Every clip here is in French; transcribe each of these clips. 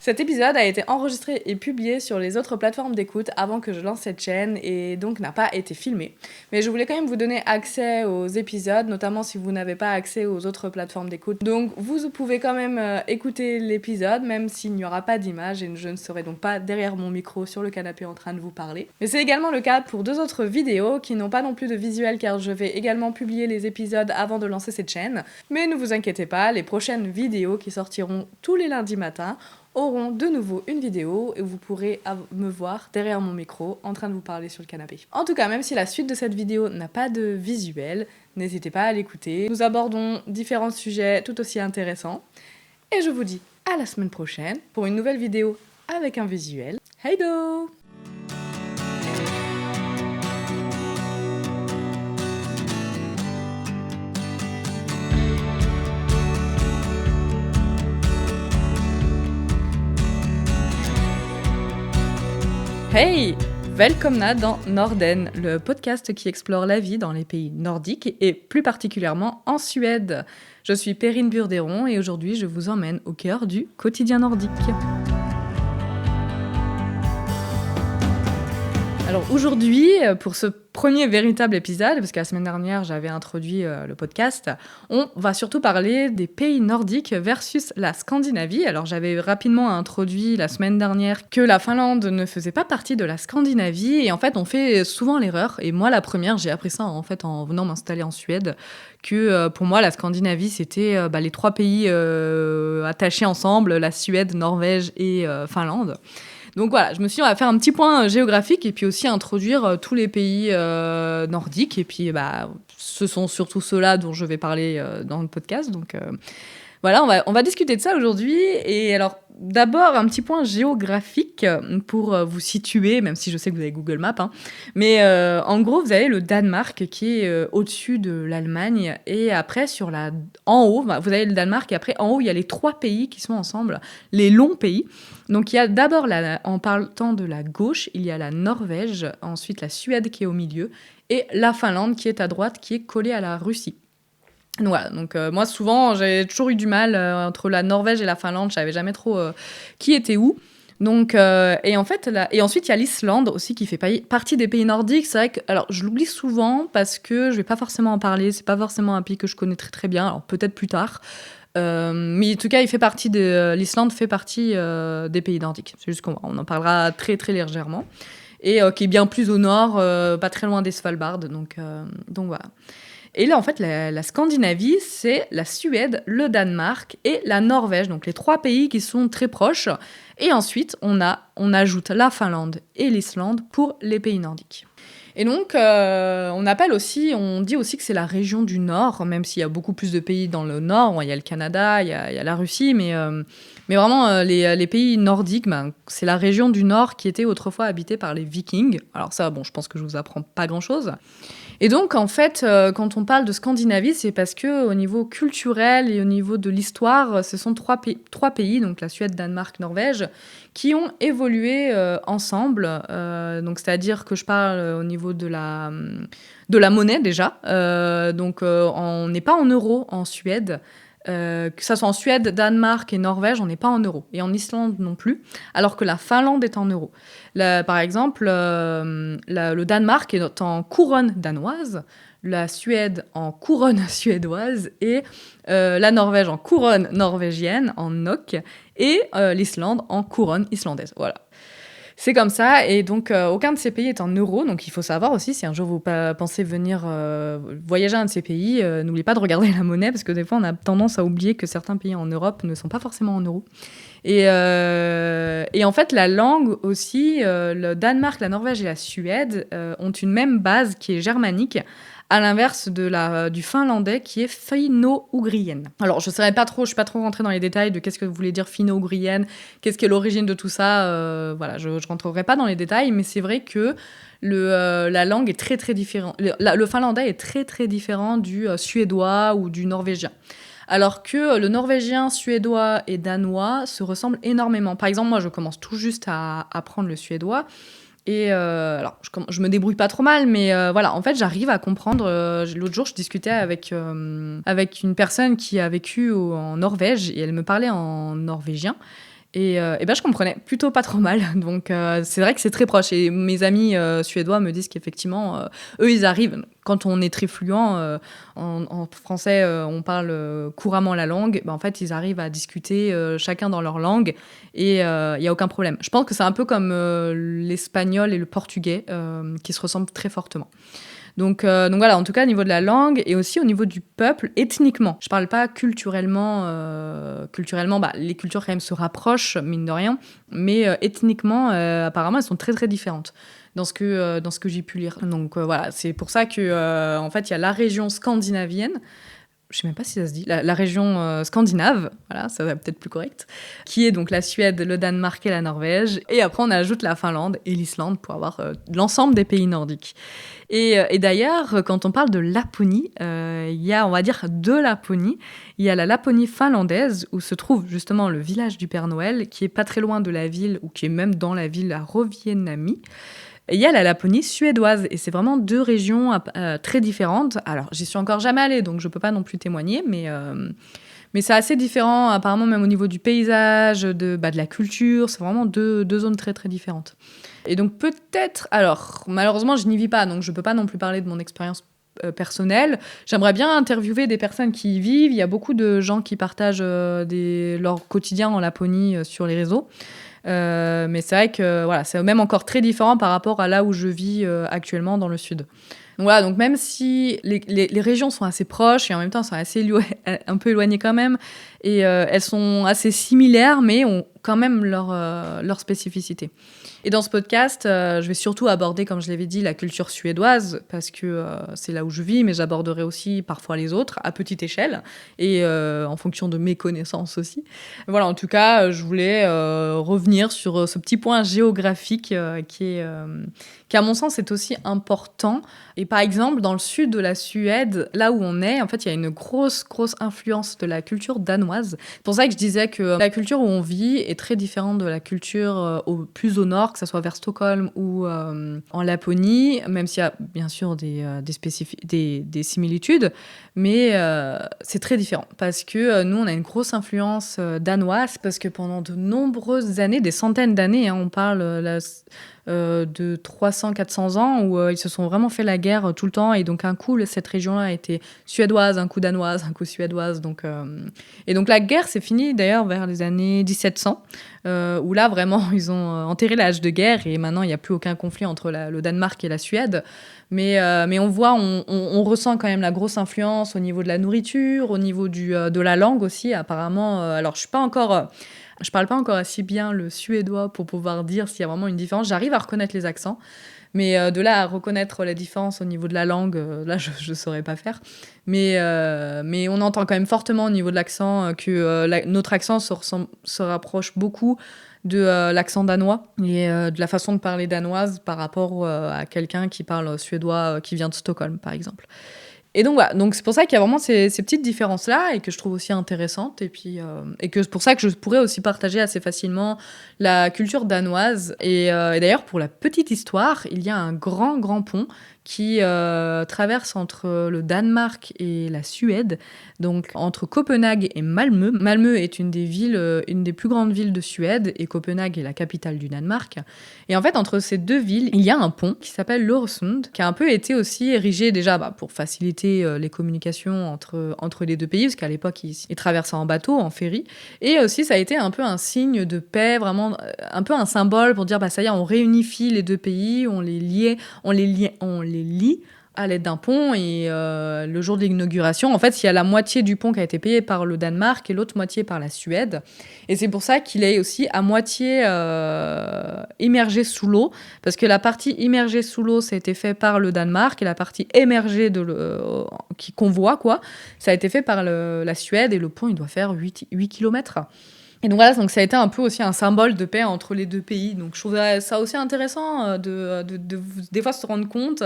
Cet épisode a été enregistré et publié sur les autres plateformes d'écoute avant que je lance cette chaîne et donc n'a pas été filmé. Mais je voulais quand même vous donner accès aux épisodes, notamment si vous n'avez pas accès aux autres plateformes d'écoute. Donc vous pouvez quand même écouter l'épisode, même s'il n'y aura pas d'image et je ne serai donc pas derrière mon micro sur le canapé en train de vous parler. Mais c'est également le cas pour 2 autres vidéos qui n'ont pas non plus de visuel car je vais également publier les épisodes avant de lancer cette chaîne. Mais ne vous inquiétez pas, les prochaines vidéos qui sortiront tous les lundis matins auront de nouveau une vidéo et vous pourrez me voir derrière mon micro en train de vous parler sur le canapé. En tout cas, même si la suite de cette vidéo n'a pas de visuel, n'hésitez pas à l'écouter. Nous abordons différents sujets tout aussi intéressants. Et je vous dis à la semaine prochaine pour une nouvelle vidéo avec un visuel. Hey do! Hey! Välkomna dans Norden, le podcast qui explore la vie dans les pays nordiques et plus particulièrement en Suède. Je suis Perrine Burderon et aujourd'hui je vous emmène au cœur du quotidien nordique. Alors aujourd'hui, pour ce premier véritable épisode, parce que la semaine dernière j'avais introduit le podcast, on va surtout parler des pays nordiques versus la Scandinavie. Alors j'avais rapidement introduit la semaine dernière que la Finlande ne faisait pas partie de la Scandinavie et en fait on fait souvent l'erreur, et moi la première j'ai appris ça en fait en venant m'installer en Suède, que pour moi la Scandinavie c'était les 3 pays attachés ensemble, la Suède, Norvège et Finlande. Donc voilà, je me suis dit on va faire un petit point géographique et puis aussi introduire tous les pays nordiques. Et puis ce sont surtout ceux-là dont je vais parler dans le podcast. Donc voilà, on va discuter de ça aujourd'hui. Et alors d'abord un petit point géographique pour vous situer, même si je sais que vous avez Google Maps. Mais en gros, vous avez le Danemark qui est au-dessus de l'Allemagne. Et après, en haut, vous avez le Danemark. Et après, en haut, il y a les 3 pays qui sont ensemble, les longs pays. Donc il y a d'abord, en parlant de la gauche, il y a la Norvège, ensuite la Suède qui est au milieu, et la Finlande qui est à droite, qui est collée à la Russie. Voilà, donc moi souvent j'ai toujours eu du mal entre la Norvège et la Finlande, je savais jamais trop qui était où. Donc et en fait et ensuite il y a l'Islande aussi qui fait partie des pays nordiques. C'est vrai que alors je l'oublie souvent parce que je vais pas forcément en parler, c'est pas forcément un pays que je connais très très bien, alors peut-être plus tard. Mais en tout cas, l'Islande fait partie des pays nordiques. C'est juste qu'on en parlera très très légèrement. Et qui est bien plus au nord, pas très loin des Svalbard. Donc voilà. Et là, en fait, la Scandinavie, c'est la Suède, le Danemark et la Norvège. Donc les 3 pays qui sont très proches. Et ensuite, on ajoute la Finlande et l'Islande pour les pays nordiques. Et donc, on dit aussi que c'est la région du Nord, même s'il y a beaucoup plus de pays dans le Nord. Il y a le Canada, il y a la Russie, mais vraiment, les pays nordiques, c'est la région du Nord qui était autrefois habitée par les Vikings. Alors ça, je pense que je vous apprends pas grand-chose. Et donc, en fait, quand on parle de Scandinavie, c'est parce qu'au niveau culturel et au niveau de l'histoire, ce sont 3 pays, donc la Suède, Danemark, Norvège, qui ont évolué ensemble. Donc, c'est-à-dire que je parle au niveau de la monnaie déjà. On n'est pas en euros en Suède. Que ça soit en Suède, Danemark et Norvège, on n'est pas en euros. Et en Islande non plus, alors que la Finlande est en euros. Par exemple, le Danemark est en couronne danoise, la Suède en couronne suédoise et la Norvège en couronne norvégienne, en NOK, et l'Islande en couronne islandaise. Voilà. C'est comme ça, et donc aucun de ces pays est en euros, donc il faut savoir aussi, si un jour vous pensez venir voyager à un de ces pays, n'oubliez pas de regarder la monnaie, parce que des fois on a tendance à oublier que certains pays en Europe ne sont pas forcément en euros. Et en fait, la langue aussi, le Danemark, la Norvège et la Suède ont une même base qui est germanique, à l'inverse du finlandais qui est finno-ougrienne. Alors, je suis pas trop rentrée dans les détails de qu'est-ce que voulait dire finno-ougrienne, qu'est-ce qu'est l'origine de tout ça. Voilà, je rentrerai pas dans les détails, mais c'est vrai que la langue est très très différente. Le finlandais est très très différent du suédois ou du norvégien. Alors que le norvégien, suédois et danois se ressemblent énormément. Par exemple, moi, je commence tout juste à apprendre le suédois. Et alors, je me débrouille pas trop mal, mais voilà, en fait, j'arrive à comprendre. L'autre jour, je discutais avec une personne qui a vécu en Norvège et elle me parlait en norvégien. Et ben, je comprenais plutôt pas trop mal. Donc, c'est vrai que c'est très proche. Et mes amis suédois me disent qu'effectivement, eux, ils arrivent. Quand on est très fluent, en français, on parle couramment la langue. Ben, en fait, ils arrivent à discuter chacun dans leur langue et il n'y a aucun problème. Je pense que c'est un peu comme l'espagnol et le portugais qui se ressemblent très fortement. Donc voilà, en tout cas, au niveau de la langue et aussi au niveau du peuple, ethniquement. Je parle pas culturellement. Culturellement, les cultures quand même se rapprochent, mine de rien. Mais ethniquement, apparemment, elles sont très très différentes dans ce que j'ai pu lire. Donc voilà, c'est pour ça que en fait, il y a la région scandinavienne. Je sais même pas si ça se dit, la région scandinave, voilà, ça va peut-être plus correct, qui est donc la Suède, le Danemark et la Norvège. Et après, on ajoute la Finlande et l'Islande pour avoir l'ensemble des pays nordiques. Et d'ailleurs, quand on parle de Laponie, il y a, on va dire, deux Laponies. Il y a la Laponie finlandaise, où se trouve justement le village du Père Noël, qui est pas très loin de la ville, ou qui est même dans la ville à Rovaniemi. Et il y a la Laponie suédoise, et c'est vraiment deux régions très différentes. Alors, j'y suis encore jamais allée, donc je peux pas non plus témoigner, mais c'est assez différent, apparemment, même au niveau du paysage, de la culture. C'est vraiment deux zones très, très différentes. Et donc, peut-être... Alors, malheureusement, je n'y vis pas, donc je peux pas non plus parler de mon expérience personnelle. J'aimerais bien interviewer des personnes qui y vivent. Il y a beaucoup de gens qui partagent leur quotidien en Laponie sur les réseaux. Mais c'est vrai que voilà, c'est même encore très différent par rapport à là où je vis actuellement dans le sud. Donc voilà, donc même si les régions sont assez proches et en même temps sont assez un peu éloignées quand même, et elles sont assez similaires, mais ont quand même leur spécificité. Et dans ce podcast, je vais surtout aborder, comme je l'avais dit, la culture suédoise, parce que c'est là où je vis, mais j'aborderai aussi parfois les autres, à petite échelle, et en fonction de mes connaissances aussi. Voilà, en tout cas, je voulais revenir sur ce petit point géographique qui, à mon sens, est aussi important. Et par exemple, dans le sud de la Suède, là où on est, en fait, il y a une grosse, grosse influence de la culture danoise. C'est pour ça que je disais que la culture où on vit est très différente de la culture plus au nord, que ce soit vers Stockholm ou en Laponie, même s'il y a bien sûr des similitudes, mais c'est très différent parce que nous, on a une grosse influence danoise parce que pendant de nombreuses années, des centaines d'années, on parle de 300-400 ans où ils se sont vraiment fait la guerre tout le temps et donc un coup, cette région-là a été suédoise, un coup danoise, un coup suédoise. Et donc la guerre s'est finie d'ailleurs vers les années 1700 où là vraiment ils ont enterré l'âge de guerre et maintenant il n'y a plus aucun conflit entre le Danemark et la Suède. Mais on voit, on ressent quand même la grosse influence au niveau de la nourriture, au niveau de la langue aussi apparemment. Alors je parle pas encore assez bien le suédois pour pouvoir dire s'il y a vraiment une différence. J'arrive à reconnaître les accents, mais de là à reconnaître la différence au niveau de la langue, là, je saurais pas faire. Mais on entend quand même fortement au niveau de l'accent que notre accent se rapproche beaucoup de l'accent danois et de la façon de parler danoise par rapport à quelqu'un qui parle suédois qui vient de Stockholm, par exemple. Et donc voilà, donc c'est pour ça qu'il y a vraiment ces petites différences-là et que je trouve aussi intéressantes. Et que c'est pour ça que je pourrais aussi partager assez facilement la culture danoise. Et d'ailleurs, pour la petite histoire, il y a un grand, grand pont qui traverse entre le Danemark et la Suède, donc entre Copenhague et Malmö. Malmö est une des plus grandes villes de Suède et Copenhague est la capitale du Danemark. Et en fait, entre ces deux villes, il y a un pont qui s'appelle l'Øresund, qui a un peu été aussi érigé déjà pour faciliter les communications entre les deux pays, parce qu'à l'époque, ils traversaient en bateau, en ferry. Et aussi, ça a été un peu un signe de paix, vraiment un peu un symbole pour dire, ça y est, on réunifie les deux pays, on les lie à l'aide d'un pont et le jour de l'inauguration, en fait, il y a la moitié du pont qui a été payé par le Danemark et l'autre moitié par la Suède. Et c'est pour ça qu'il est aussi à moitié immergé sous l'eau, parce que la partie immergée sous l'eau, ça a été fait par le Danemark et la partie émergée qu'on voit, ça a été fait par la Suède et le pont, il doit faire 8 km. Et donc voilà, donc ça a été un peu aussi un symbole de paix entre les deux pays. Donc je trouve ça aussi intéressant de des fois se rendre compte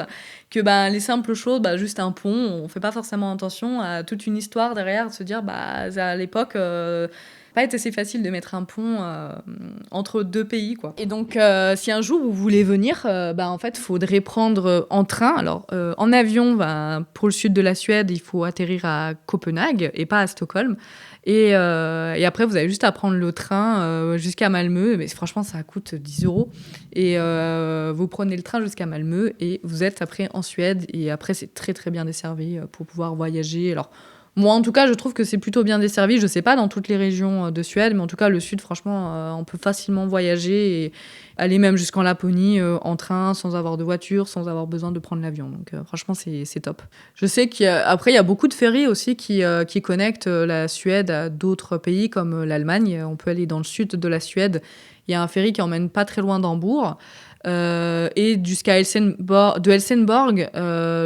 que les simples choses, juste un pont, on fait pas forcément attention à toute une histoire derrière, de se dire à l'époque pas été assez facile de mettre un pont entre deux pays, quoi. Et donc, si un jour vous voulez venir, en fait, faudrait prendre en train. Alors, en avion, pour le sud de la Suède, il faut atterrir à Copenhague et pas à Stockholm. Et après, vous avez juste à prendre le train jusqu'à Malmö. Mais franchement, ça coûte 10 euros. Et vous prenez le train jusqu'à Malmö et vous êtes après en Suède. Et après, c'est très, très bien desservi pour pouvoir voyager. Alors, moi, en tout cas, je trouve que c'est plutôt bien desservi. Je sais pas dans toutes les régions de Suède, mais en tout cas, le sud, franchement, on peut facilement voyager et aller même jusqu'en Laponie en train, sans avoir de voiture, sans avoir besoin de prendre l'avion. Donc, franchement, c'est top. Je sais qu'après, il y a beaucoup de ferries aussi qui connectent la Suède à d'autres pays comme l'Allemagne. On peut aller dans le sud de la Suède. Il y a un ferry qui emmène pas très loin d'Hambourg. Et jusqu'à de Helsingborg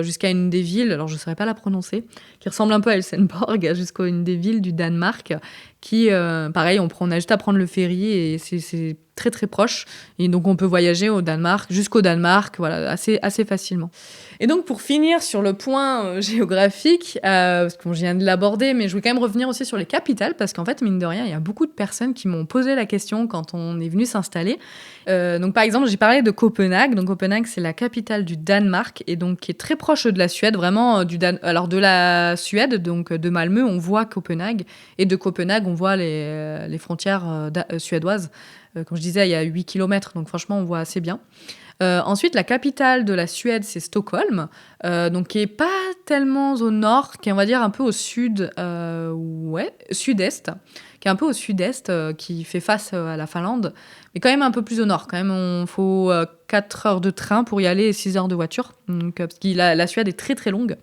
jusqu'à une des villes, alors je ne saurais pas la prononcer, qui ressemble un peu à Helsingborg, jusqu'à une des villes du Danemark, qui, pareil, on a juste à prendre le ferry et c'est très très proche. Et donc on peut voyager au Danemark, jusqu'au Danemark, voilà, assez facilement. Et donc pour finir sur le point géographique, parce que je viens de l'aborder, mais je voulais quand même revenir aussi sur les capitales, parce qu'en fait, mine de rien, il y a beaucoup de personnes qui m'ont posé la question quand on est venu s'installer. Donc par exemple, j'ai parlé de Copenhague. Donc Copenhague, c'est la capitale du Danemark et donc qui est très proche de la Suède, vraiment alors de la Suède, donc de Malmö, on voit Copenhague et de Copenhague, on voit les frontières suédoises. Comme je disais, il y a 8 kilomètres, donc franchement, on voit assez bien. Ensuite, la capitale de la Suède, c'est Stockholm, donc qui est pas tellement au nord, qui est, on va dire, un peu au sud, sud-est, qui est un peu au sud-est, qui fait face à la Finlande, mais quand même un peu plus au nord. Quand même, il faut 4 heures de train pour y aller et 6 heures de voiture, donc, parce que la Suède est très très longue.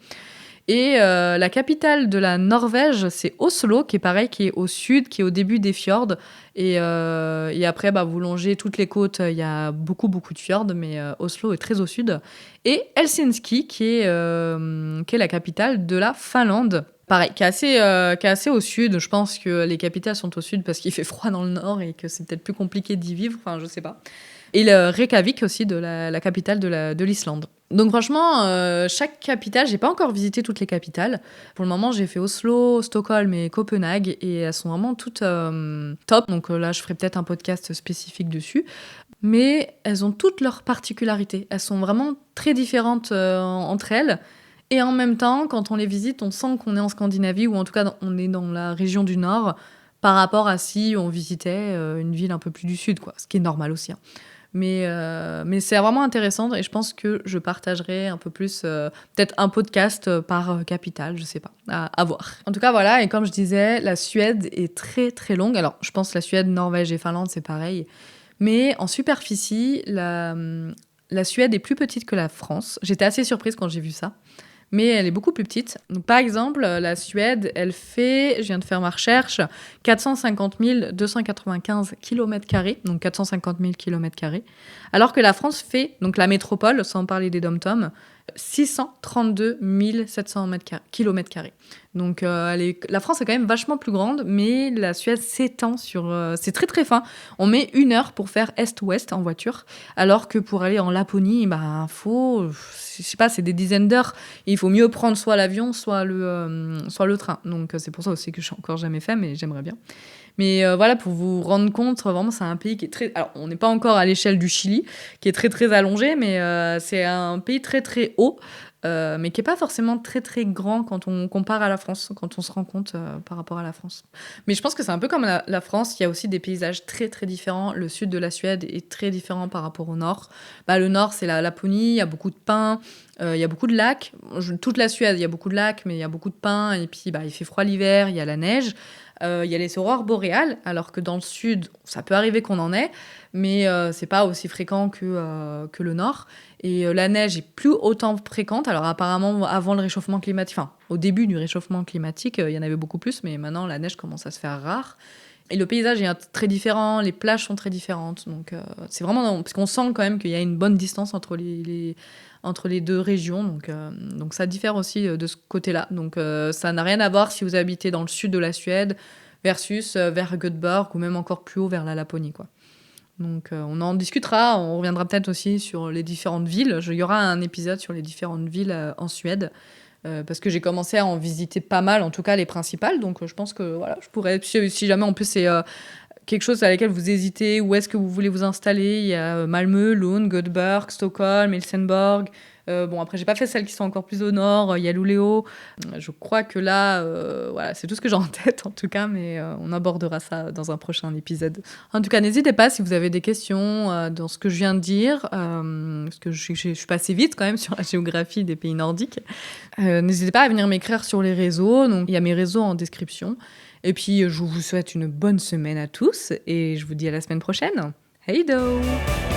Et la capitale de la Norvège, c'est Oslo, qui est pareil, qui est au sud, qui est au début des fjords. Et après, vous longez toutes les côtes, il y a beaucoup, beaucoup de fjords, mais Oslo est très au sud. Et Helsinki, qui est la capitale de la Finlande. Pareil, qui est assez au sud. Je pense que les capitales sont au sud parce qu'il fait froid dans le nord et que c'est peut-être plus compliqué d'y vivre. Enfin, je sais pas. Et le Reykjavik aussi, de la capitale de l'Islande. Donc franchement, chaque capitale, j'ai pas encore visité toutes les capitales. Pour le moment, j'ai fait Oslo, Stockholm et Copenhague et elles sont vraiment toutes top. Donc là, je ferai peut-être un podcast spécifique dessus. Mais elles ont toutes leurs particularités. Elles sont vraiment très différentes entre elles. Et en même temps, quand on les visite, on sent qu'on est en Scandinavie ou en tout cas, on est dans la région du Nord par rapport à si on visitait une ville un peu plus du Sud, quoi. Ce qui est normal aussi, hein. Mais c'est vraiment intéressant et je pense que je partagerai un peu plus, peut-être un podcast par capitale, je sais pas, à voir. En tout cas, voilà, et comme je disais, la Suède est très très longue. Alors, je pense que la Suède, Norvège et Finlande, c'est pareil. Mais en superficie, la Suède est plus petite que la France. J'étais assez surprise quand j'ai vu ça. Mais elle est beaucoup plus petite. Donc, par exemple, la Suède, elle fait, je viens de faire ma recherche, 450 295 km², donc 450 000 km², alors que la France fait, donc la métropole, sans parler des dom-toms, 632 700 km². Donc la France est quand même vachement plus grande, mais la Suède s'étend sur... c'est très très fin. On met 1 heure pour faire est-ouest en voiture, alors que pour aller en Laponie, faut... je sais pas, c'est des dizaines d'heures. Il faut mieux prendre soit l'avion, soit le train. Donc c'est pour ça aussi que je n'ai encore jamais fait, mais j'aimerais bien. Mais voilà, pour vous rendre compte, vraiment, c'est un pays qui est très... Alors, on n'est pas encore à l'échelle du Chili, qui est très, très allongé, mais c'est un pays très, très haut, mais qui n'est pas forcément très, très grand quand on compare à la France, quand on se rend compte par rapport à la France. Mais je pense que c'est un peu comme la France, il y a aussi des paysages très, très différents. Le sud de la Suède est très différent par rapport au nord. Le nord, c'est la Laponie, il y a beaucoup de pins, il y a beaucoup de lacs. Toute la Suède, il y a beaucoup de lacs, mais il y a beaucoup de pins, et puis il fait froid l'hiver, il y a la neige. Il y a les aurores boréales, alors que dans le sud, ça peut arriver qu'on en ait, mais c'est pas aussi fréquent que le nord. Et la neige est plus autant fréquente. Alors apparemment, avant le réchauffement climatique, enfin au début du réchauffement climatique, il y en avait beaucoup plus, mais maintenant la neige commence à se faire rare. Et le paysage est très différent, les plages sont très différentes. Donc c'est vraiment... Parce qu'on sent quand même qu'il y a une bonne distance entre les deux régions. Donc ça diffère aussi de ce côté-là. Donc ça n'a rien à voir si vous habitez dans le sud de la Suède versus vers Göteborg ou même encore plus haut vers la Laponie, quoi. Donc on en discutera, on reviendra peut-être aussi sur les différentes villes. Il y aura un épisode sur les différentes villes en Suède. parce que j'ai commencé à en visiter pas mal, en tout cas les principales. Donc je pense que voilà, je pourrais, si jamais en plus c'est quelque chose à laquelle vous hésitez, où est-ce que vous voulez vous installer, il y a Malmö, Lund, Göteborg, Stockholm, Helsingborg. Bon, après, j'ai pas fait celles qui sont encore plus au nord. Il y a Luleå. Je crois que là, voilà, c'est tout ce que j'ai en tête, en tout cas, mais on abordera ça dans un prochain épisode. En tout cas, n'hésitez pas si vous avez des questions dans ce que je viens de dire, parce que je suis passée vite quand même sur la géographie des pays nordiques. N'hésitez pas à venir m'écrire sur les réseaux. Donc, il y a mes réseaux en description. Et puis, je vous souhaite une bonne semaine à tous et je vous dis à la semaine prochaine. Hej då!